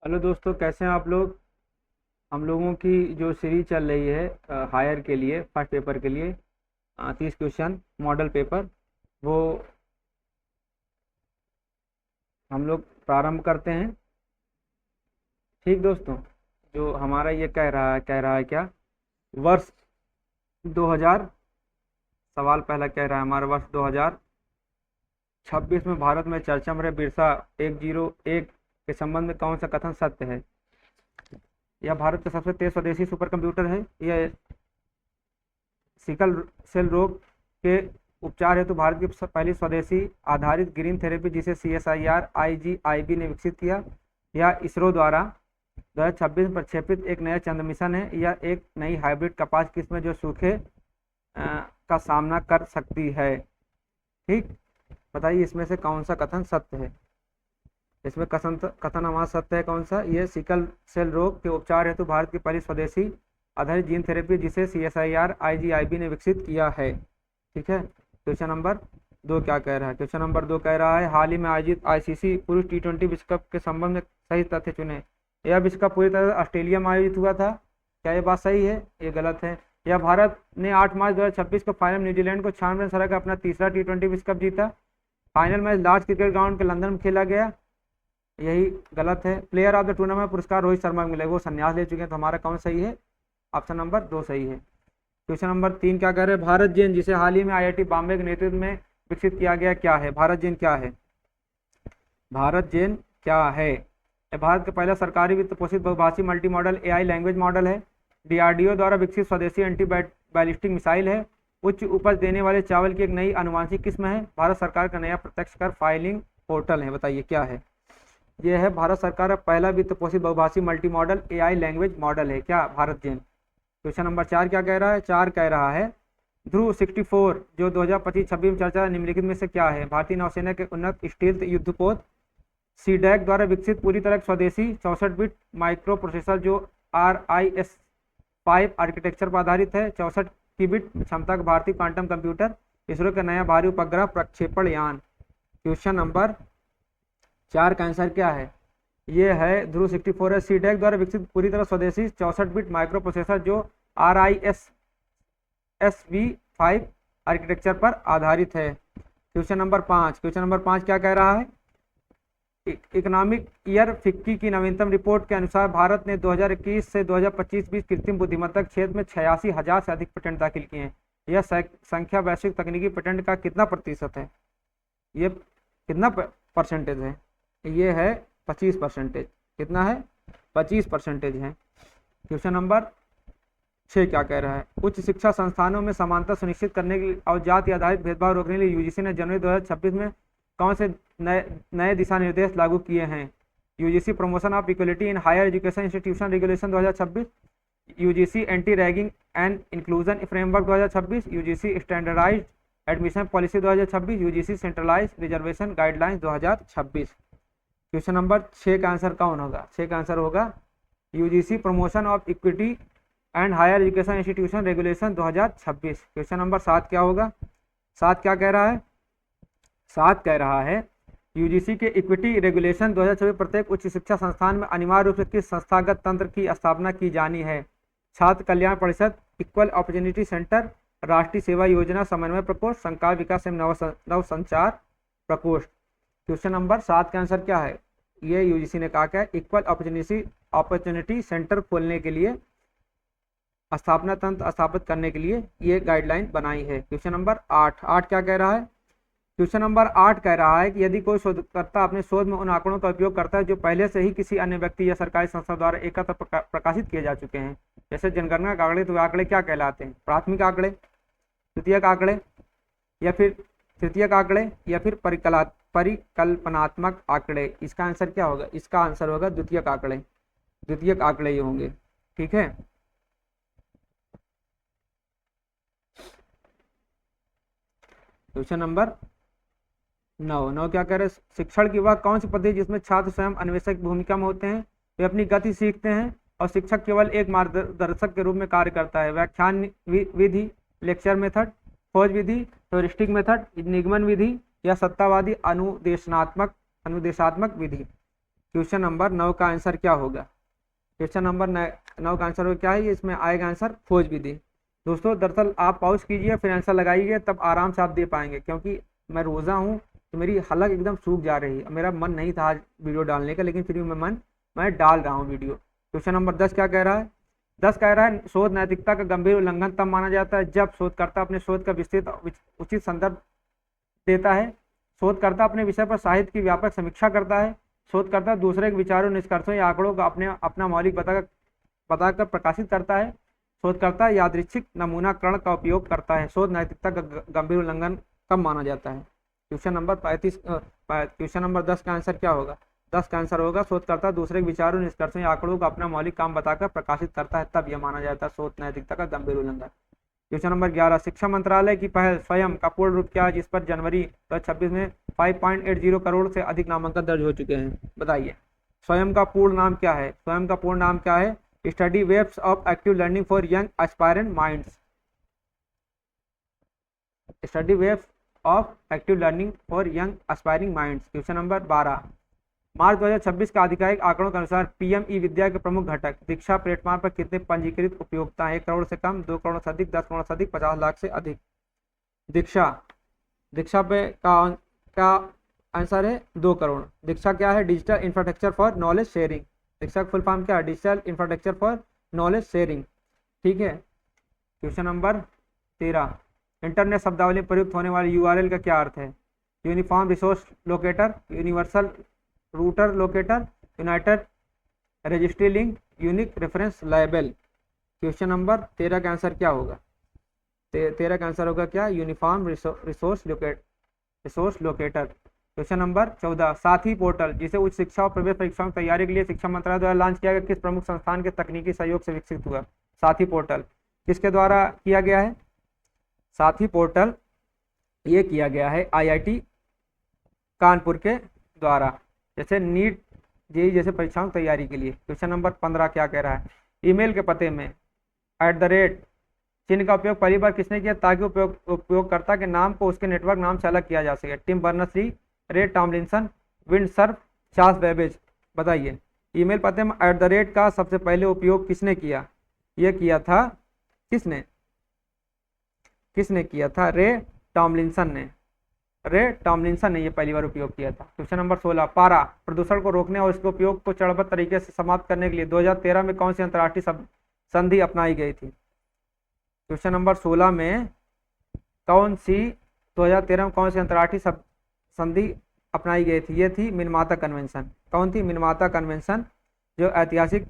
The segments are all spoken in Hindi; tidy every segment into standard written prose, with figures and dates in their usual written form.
हेलो दोस्तों, कैसे हैं आप लोग। हम लोगों की जो सीरीज चल रही है हायर के लिए फर्स्ट पेपर के लिए 30 क्वेश्चन मॉडल पेपर, वो हम लोग प्रारंभ करते हैं। ठीक दोस्तों, जो हमारा ये कह रहा है क्या, वर्ष 2000, सवाल पहला कह रहा है हमारा वर्ष 2026 में भारत में चर्चा में रहे बिरसा 101 के संबंध में कौन सा कथन सत्य है। यह भारत का सबसे तेज स्वदेशी सुपर कंप्यूटर है। यह सिकल सेल रोग के उपचार हेतु भारत की पहली स्वदेशी आधारित ग्रीन थेरेपी जिसे CSIR IGIB ने विकसित किया। यह इसरो द्वारा 2026 में प्रक्षेपित एक नया चंद्र मिशन है। यह एक नई हाइब्रिड कपास किस्म है जो सूखे का सामना कर सकती है। ठीक, बताइए इसमें से कौन सा कथन सत्य है। इसमें कथन हमारा सत्य है कौन सा, ये सिकल सेल रोग के उपचार हेतु भारत की पहली स्वदेशी आधारित जीन थेरेपी जिसे CSIR IGIB ने विकसित किया है। ठीक है, क्वेश्चन नंबर 2 क्या कह रहा है। क्वेश्चन नंबर 2 कह रहा है हाल ही में आयोजित ICC पुरुष T20 विश्व कप के संबंध में सही तथ्य चुने। यह विश्व कप पूरी तरह ऑस्ट्रेलिया में आयोजित हुआ था। क्या ये बात सही है? ये गलत है। यह भारत ने 8 मार्च 2026 को फाइनल न्यूजीलैंड को 96 रन हरा कर अपना तीसरा T20 विश्व कप जीता। Final match large cricket ground के लंदन में खेला गया। यही गलत है। प्लेयर ऑफ द टूर्नामेंट पुरस्कार रोहित शर्मा को मिले, वो संन्यास ले चुके हैं। तो हमारा कौन सही है? ऑप्शन नंबर 2 सही है। क्वेश्चन नंबर 3 क्या कह रहे हैं, भारत जेन जिसे हाल ही में IIT बॉम्बे के नेतृत्व में विकसित किया गया क्या है। भारत जेन क्या है? भारत जेन क्या है? यह भारत का पहला सरकारी वित्त पोषित बहुभाषी multi modal AI language model है। DRDO द्वारा विकसित स्वदेशी एंटी बैलिस्टिक मिसाइल है। उच्च उपज देने वाले चावल की एक नई अनुवांशिक किस्म है। भारत सरकार का नया प्रत्यक्ष कर फाइलिंग पोर्टल है। बताइए क्या है? यह है भारत सरकार का पहला वित्त पोषित बहुभाषी multi modal AI language model है। क्या? भारत जेन। क्वेश्चन नंबर 4 क्या कह रहा है? 4 कह रहा है ध्रुव 64 जो 2025-26 में चर्चा निम्नलिखित में से क्या है। भारतीय नौसेना के उन्नत स्टील्थ युद्धपोत CDAC द्वारा विकसित पूरी तरह स्वदेशी 64 बिट माइक्रो प्रोसेसर जो RISC-V आर्किटेक्चर पर आधारित है। 64 की बिट क्षमता का भारतीय क्वांटम कंप्यूटर, इसरो का नया भारी उपग्रह प्रक्षेपण यान। क्वेश्चन नंबर 4 का आंसर क्या है? ये है ध्रुव 64 है CDAC द्वारा विकसित पूरी तरह स्वदेशी 64 बिट माइक्रो प्रोसेसर जो RISC-V आर्किटेक्चर पर आधारित है। क्वेश्चन नंबर 5 क्या कह रहा है, इकोनॉमिक ईयर फिक्की की नवीनतम रिपोर्ट के अनुसार भारत ने 2021 से 2025 बीच कृत्रिम बुद्धिमत्ता क्षेत्र में 86,000 से अधिक पेटेंट दाखिल किए हैं। यह संख्या वैश्विक तकनीकी पेटेंट का कितना प्रतिशत है? ये कितना परसेंटेज है? ये है 25%। कितना है? 25% है। क्वेश्चन नंबर 6 क्या कह रहा है, उच्च शिक्षा संस्थानों में समानता सुनिश्चित करने के लिए और जाति आधारित भेदभाव रोकने के लिए UGC ने जनवरी 2026 में कौन से नए दिशा निर्देश लागू किए हैं। UGC promotion of equality in higher education institution regulation 2026, UGC anti ragging and inclusion framework 2026, UGC standardised admission policy 2026, UGC centralise reservation guidelines 2026। Question number 6 का आंसर कौन होगा? 6 का आंसर होगा UGC promotion of equity and higher education institution regulation 2026। Question number 7 क्या होगा? 7 क्या कह रहा है? 7 कह रहा है UGC के इक्विटी रेगुलेशन 2026 प्रत्येक उच्च शिक्षा संस्थान में अनिवार्य रूप से किस संस्थागत तंत्र की स्थापना की जानी है। छात्र कल्याण परिषद, इक्वल अपॉर्चुनिटी सेंटर, राष्ट्रीय सेवा योजना समन्वय प्रकोष्ठ, संकाय विकास एवं नवसंचार प्रकोष्ठ। क्वेश्चन नंबर 7 का आंसर क्या है? ये UGC ने कहा क्या, इक्वल अपॉर्चुनिटी सेंटर खोलने के लिए स्थापना तंत्र स्थापित करने के लिए ये गाइडलाइन बनाई है। क्वेश्चन नंबर 8 क्या कह रहा है? क्वेश्चन नंबर 8 कह रहा है कि यदि कोई शोधकर्ता अपने शोध में उन आंकड़ों का उपयोग करता है जो पहले से ही किसी अन्य व्यक्ति या सरकारी संस्था द्वारा एकत्र प्रकाशित किए जा चुके हैं, जैसे जनगणना के आंकड़े, तो आंकड़े क्या कहलाते हैं? प्राथमिक आंकड़े, द्वितीयक आंकड़े, या फिर तृतीयक आंकड़े, या फिर परिकल्पनात्मक आंकड़े। इसका आंसर क्या होगा? इसका आंसर होगा द्वितीयक आंकड़े। द्वितीयक आंकड़े ये होंगे। ठीक है, क्वेश्चन नंबर 9 क्या कह रहे हैं, शिक्षण की वह कौन सी पद्धति जिसमें छात्र स्वयं अन्वेषक भूमिका में होते हैं, वे अपनी गति सीखते हैं और शिक्षक केवल एक मार्गदर्शक के रूप में कार्य करता है। व्याख्यान विधि, लेक्चर मेथड, खोज विधि, ह्यूरिस्टिक मेथड, निगमन विधि या सत्तावादी अनुदेशात्मक विधि। क्वेश्चन नंबर 9 का आंसर क्या होगा? क्वेश्चन नंबर 9 का आंसर क्या है? इसमें आएगा आंसर खोज विधि। दोस्तों दरअसल आप पॉज कीजिए, फिर आंसर लगाइए, तब आराम से आप दे पाएंगे, क्योंकि मैं रोज़ा हूँ तो मेरी हलक एकदम सूख जा रही है। मेरा मन नहीं था आज वीडियो डालने का, लेकिन फिर भी मैं डाल रहा हूँ वीडियो। क्वेश्चन नंबर 10 क्या कह रहा है? 10 कह रहा है शोध नैतिकता का गंभीर उल्लंघन तब माना जाता है जब शोधकर्ता अपने शोध का विस्तृत उचित संदर्भ देता है, शोधकर्ता अपने विषय पर साहित्य की व्यापक समीक्षा करता है, शोधकर्ता दूसरे के विचारों, निष्कर्षों या आंकड़ों का अपना मौलिक बताकर प्रकाशित करता है, शोधकर्ता यादृच्छिक नमूनाकरण का उपयोग करता है। शोध नैतिकता का गंभीर उल्लंघन कब माना जाता है? क्वेश्चन नंबर 35 क्वेश्चन नंबर 10 का आंसर क्या होगा? 10 का आंसर होगा शोधकर्ता दूसरे के विचारों, निष्कर्षों या आंकड़ों का अपना मौलिक काम बताकर प्रकाशित करता है, तब यह माना जाता है शोध नैतिकता का गंभीर उल्लंघन। क्वेश्चन नंबर 11 शिक्षा मंत्रालय की पहल स्वयं का पूर्ण रूप क्या है जिस पर जनवरी 2026 में 5.80 करोड़ से अधिक नामांकन दर्ज हो चुके हैं? बताइए स्वयं का पूर्ण नाम क्या है? स्वयं का पूर्ण नाम क्या है? Study webs of active learning for young aspirant minds. Study webs of active learning for young aspiring minds. Question number 12 March 2026 का आधिकारिक आंकड़ों के अनुसार पीएम ई विद्या के प्रमुख घटक दीक्षा प्लेटफॉर्म पर कितने पंजीकृत उपयोक्ता हैं? 1 करोड़ से कम, 2 करोड़ से अधिक, 10 करोड़ से अधिक, 50 लाख से अधिक। दीक्षा पे का आंसर है 2 करोड़। दीक्षा क्या है? Digital infrastructure for knowledge sharing. Diksha का फुल फॉर्म क्या है? Digital infrastructure for knowledge sharing. ठीक है। क्वेश्चन नंबर 13 इंटरनेट शब्दावली में प्रयुक्त होने वाले यूआरएल का क्या अर्थ है? Uniform resource locator, universal router locator, United registry link, unique reference liable. Question number 13 का आंसर क्या होगा? 13 का आंसर होगा क्या? Uniform resource locator. Question number 14 साथी पोर्टल जिसे उच्च शिक्षा और प्रवेश परीक्षाओं की तैयारी के लिए शिक्षा मंत्रालय द्वारा लॉन्च किया गया किस प्रमुख संस्थान के तकनीकी सहयोग से विकसित हुआ? साथी पोर्टल किसके द्वारा किया गया है? साथी पोर्टल ये किया गया है आईआईटी कानपुर के द्वारा, जैसे नीट जेई जैसे परीक्षाओं की तैयारी के लिए। क्वेश्चन नंबर 15 क्या कह रहा है? ईमेल के पते में @ चिन्ह का उपयोग पहली बार किसने किया ताकि उपयोगकर्ता के नाम को उसके नेटवर्क नाम से अलग किया जा सके? टिम बर्नर्स-ली, रे टॉमलिंसन, विंडसर्फ, चार्ल्स बेबेज। बताइए ईमेल पते में @ का सबसे पहले उपयोग किसने किया? यह किया था किसने किया था? रे टॉमलिंसन ने ये पहली बार उपयोग किया था। क्वेश्चन नंबर 16 पारा प्रदूषण को रोकने और इसके उपयोग को चरणबद्ध तरीके से समाप्त करने के लिए 2013 में कौन सी अंतर्राष्ट्रीय संधि अपनाई गई थी? क्वेश्चन नंबर 16 में 2013 में कौन सी अंतर्राष्ट्रीय संधि अपनाई गई थी? ये थी मिनमाता कन्वेंशन। कौन थी? मिनमाता कन्वेंशन, जो ऐतिहासिक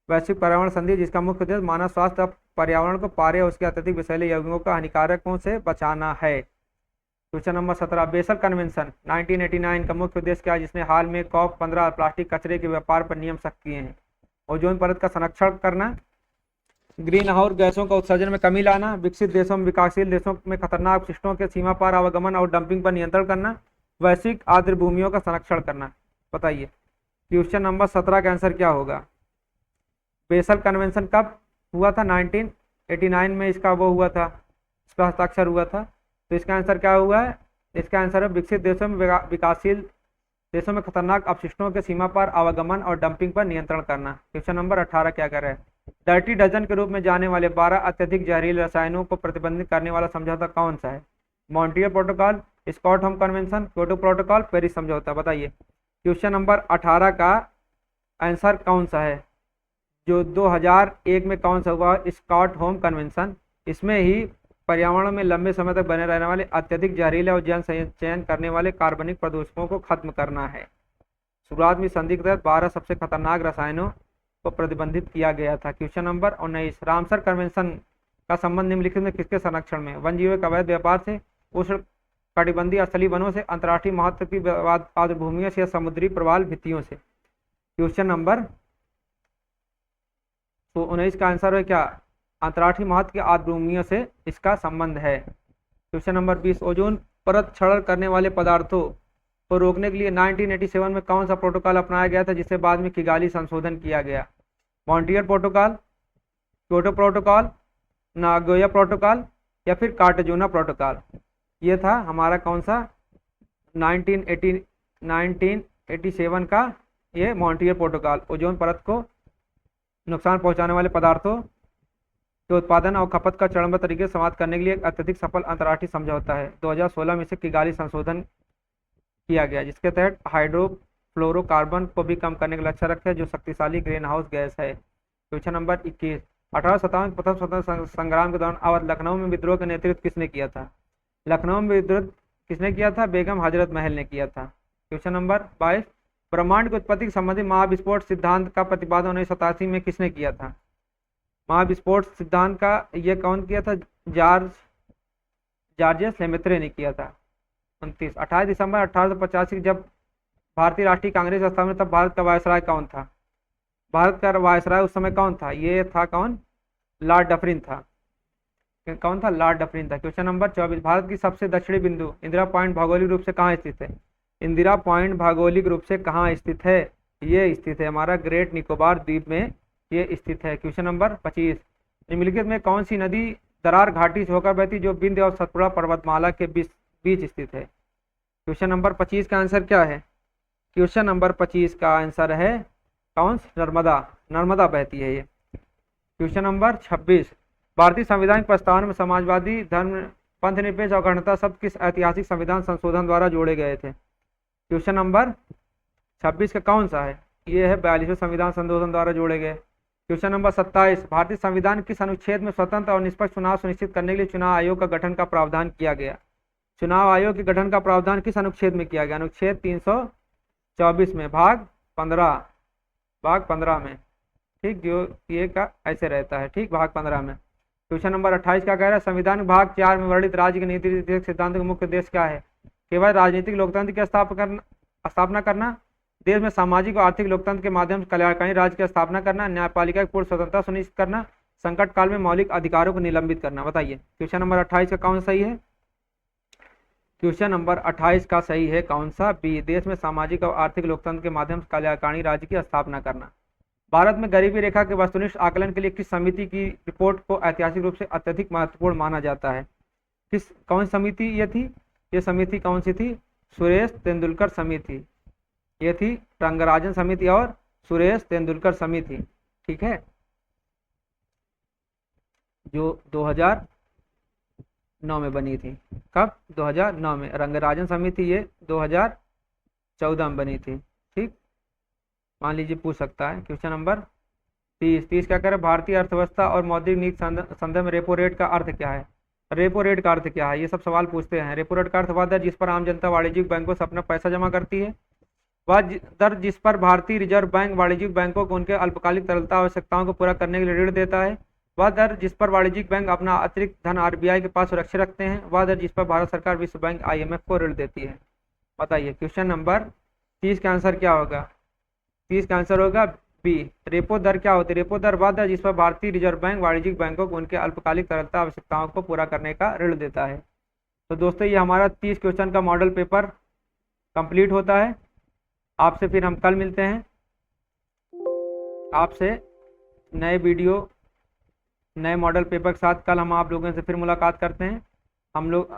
वैश्विक पर्यावरण संधि जिसका मुख्य उद्देश्य मानव स्वास्थ्य और पर्यावरण को पारे और उसके अत्यधिक विषैले यौगिकों का हानिकारकों से बचाना है। क्वेश्चन नंबर 17 बेसल कन्वेंशन 1989 का मुख्य उद्देश्य क्या है जिसने हाल में COP15 प्लास्टिक कचरे के व्यापार पर नियम सख्त किए हैं? ओजोन परत का संरक्षण करना, ग्रीन हाउस गैसों का उत्सर्जन में कमी लाना, विकसित देशों में विकासशील देशों में खतरनाक अपशिष्टों के सीमा पार आवागमन और डंपिंग पर नियंत्रण करना, वैश्विक आर्द्र भूमियों का संरक्षण करना। बताइए क्वेश्चन नंबर 17 का आंसर क्या होगा? बेसल कन्वेंशन कब हुआ था? 1989 में इसका वो हुआ था, इस पर हस्ताक्षर हुआ था। तो इसका आंसर क्या हुआ है? इसका आंसर है विकसित देशों में विकासशील देशों में खतरनाक अपशिष्टों के सीमा पार आवागमन और डंपिंग पर नियंत्रण करना। क्वेश्चन नंबर 18 क्या कर रहा है? डर्टी डजन के रूप में जाने वाले 12 अत्यधिक जहरीले रसायनों को प्रतिबंधित करने वाला समझौता कौन सा है? Montreal protocol, Stockholm convention, Kyoto protocol, Paris समझौता। बताइए क्वेश्चन नंबर 18 का आंसर कौन सा है? जो 2001 में कौन सा हुआ? Stockholm convention. इसमें ही पर्यावरण में लंबे समय तक बने रहने वाले अत्यधिक जहरीले और जन चयन करने वाले कार्बनिक प्रदूषकों को खत्म करना है। शुरुआत में संधि के तहत 12 सबसे खतरनाक रसायनों को प्रतिबंधित किया गया था। क्वेश्चन नंबर 19 रामसर कन्वेंशन का संबंध निम्नलिखित में किसके संरक्षण में? वन जीवों के अवैध व्यापार से, उष्ण कटिबंधीय स्थलीय वनों से, अंतर्राष्ट्रीय महत्व की आर्द्र भूमियों से या समुद्री प्रवाल भित्तियों से। क्वेश्चन नंबर 19 का आंसर है क्या? अंतर्राष्ट्रीय महत्व की आर्द्र भूमियों से इसका संबंध है। क्वेश्चन नंबर 20 ओजोन परत क्षरण करने वाले पदार्थों को रोकने के लिए 1987 में कौन सा प्रोटोकॉल अपनाया गया था जिसे बाद में किगाली संशोधन किया गया? Montreal protocol, Kyoto protocol, Nagoya protocol या फिर कार्टागेना प्रोटोकॉल? ये था हमारा कौन सा 1987 का ये मॉन्ट्रियल प्रोटोकॉल ओजोन परत को नुकसान पहुंचाने वाले पदार्थों के उत्पादन और खपत का चरणबद्ध तरीके से समाप्त करने के लिए एक अत्यधिक सफल अंतर्राष्ट्रीय समझौता है। 2016 में इसे किगाली संशोधन किया गया, जिसके तहत हाइड्रोफ्लोरोकार्बन को भी कम करने का लक्ष्य रखा, जो शक्तिशाली ग्रीन हाउस गैस है। क्वेश्चन नंबर 21, 1857 के प्रथम स्वतंत्रता संग्राम के दौरान अवध लखनऊ में विद्रोह का नेतृत्व किसने किया था? लखनऊ में विद्रोह किसने किया था? बेगम हजरत महल ने किया था। क्वेश्चन नंबर 22, ब्रह्मांड की उत्पत्ति के संबंधी महाविस्फोट सिद्धांत का प्रतिपादन 1987 में किसने किया था? महाविस्फोट सिद्धांत का ये कौन किया था? जॉर्जियस लेमेत्रे ने किया था। 29, 28 दिसंबर 1885 जब भारतीय राष्ट्रीय कांग्रेस स्थापना, तब भारत का वायसराय कौन था? भारत का वायसराय उस समय कौन था? ये था कौन? लॉर्ड डफरिन था। कौन था? लॉर्ड डफरिन था। क्वेश्चन नंबर 24, भारत की सबसे दक्षिणी बिंदु इंदिरा पॉइंट भौगोलिक रूप से कहाँ स्थित है? इंदिरा पॉइंट भौगोलिक रूप से कहाँ स्थित है? ये स्थित है हमारा ग्रेट निकोबार द्वीप में ये स्थित है। क्वेश्चन नंबर 25, निम्नलिखित में कौन सी नदी दरार घाटी से होकर बहती जो विंध्य और सतपुड़ा पर्वतमाला के बीच स्थित है? क्वेश्चन नंबर 25 का आंसर क्या है? क्वेश्चन नंबर 25 का आंसर है कौन? नर्मदा। नर्मदा बहती है ये। क्वेश्चन नंबर 26, भारतीय संविधान प्रस्तावना में समाजवादी, धर्म, पंथनिरपेक्ष और अखंडता शब्द किस ऐतिहासिक संविधान संशोधन द्वारा जोड़े गए थे? क्वेश्चन नंबर 26 का कौन सा है? ये है 42वें संविधान संशोधन द्वारा जोड़े गए। क्वेश्चन नंबर 27, भारतीय संविधान किस अनुच्छेद में स्वतंत्र और निष्पक्ष चुनाव सुनिश्चित करने के लिए चुनाव आयोग का गठन का प्रावधान किया गया? चुनाव आयोग के गठन का प्रावधान किस अनुच्छेद में किया गया? अनुच्छेद 324 में, भाग 15 में। ठीक, जो ये का ऐसे रहता है। ठीक, भाग 15 में। क्वेश्चन नंबर 28 क्या कह रहा है? संविधान भाग 4 में वर्णित राज्य के नीति सिद्धांत का मुख्य उद्देश्य क्या है? केवल राजनीतिक लोकतंत्र की स्थापना करना, देश में सामाजिक और आर्थिक लोकतंत्र के माध्यम से कल्याणकारी राज्य की स्थापना करना, न्यायपालिका की पूर्ण स्वतंत्रता सुनिश्चित करना, संकट काल में मौलिक अधिकारों को निलंबित करना। बताइए क्वेश्चन नंबर 28 का कौन सही है? क्वेश्चन नंबर 28 का सही है कौन सा? बी, देश में सामाजिक और आर्थिक लोकतंत्र के माध्यम से कल्याणकारी राज्य की स्थापना करना। भारत में गरीबी रेखा के वस्तुनिष्ठ आकलन के लिए किस समिति की रिपोर्ट को ऐतिहासिक रूप से अत्यधिक महत्वपूर्ण माना जाता है? कौन समिति ये थी? ये समिति कौन सी थी? सुरेश तेंदुलकर समिति। ये थी रंगराजन समिति और सुरेश तेंदुलकर समिति। ठीक है, जो 2009 में बनी थी। कब? 2009 में। रंगराजन समिति ये 2014 में बनी थी। ठीक, मान लीजिए पूछ सकता है। क्वेश्चन नंबर 30 क्या करें? भारतीय अर्थव्यवस्था और मौद्रिक नीति संदर्भ में रेपो रेट का अर्थ क्या है? रेपो रेट का अर्थ क्या है? ये सब सवाल पूछते हैं। रेपो रेट का अर्थ वह दर जिस पर आम जनता वाणिज्यिक बैंकों से अपना पैसा जमा करती है। वह दर जिस पर भारतीय रिजर्व बैंक वाणिज्यिक बैंकों को उनके अल्पकालिक तरलता आवश्यकताओं को पूरा करने के लिए ऋण देता है। वह दर जिस पर वाणिज्यिक बैंक अपना अतिरिक्त धन आरबीआई के पास सुरक्षित रखते हैं। वह दर जिस पर भारत सरकार विश्व बैंक IMF को ऋण देती है। बताइए क्वेश्चन नंबर 30 का आंसर क्या होगा? 30 का आंसर होगा बी, रेपो दर क्या होती है? रेपो दर वह दर जिस पर भारतीय रिजर्व बैंक वाणिज्यिक बैंकों को उनके अल्पकालिक तरलता आवश्यकताओं को पूरा करने का ऋण देता है। तो दोस्तों ये हमारा 30 क्वेश्चन का मॉडल पेपर कंप्लीट होता है। आपसे फिर हम कल मिलते हैं। आपसे नए वीडियो, नए मॉडल पेपर के साथ कल हम आप लोगों से फिर मुलाकात करते हैं। हम लोग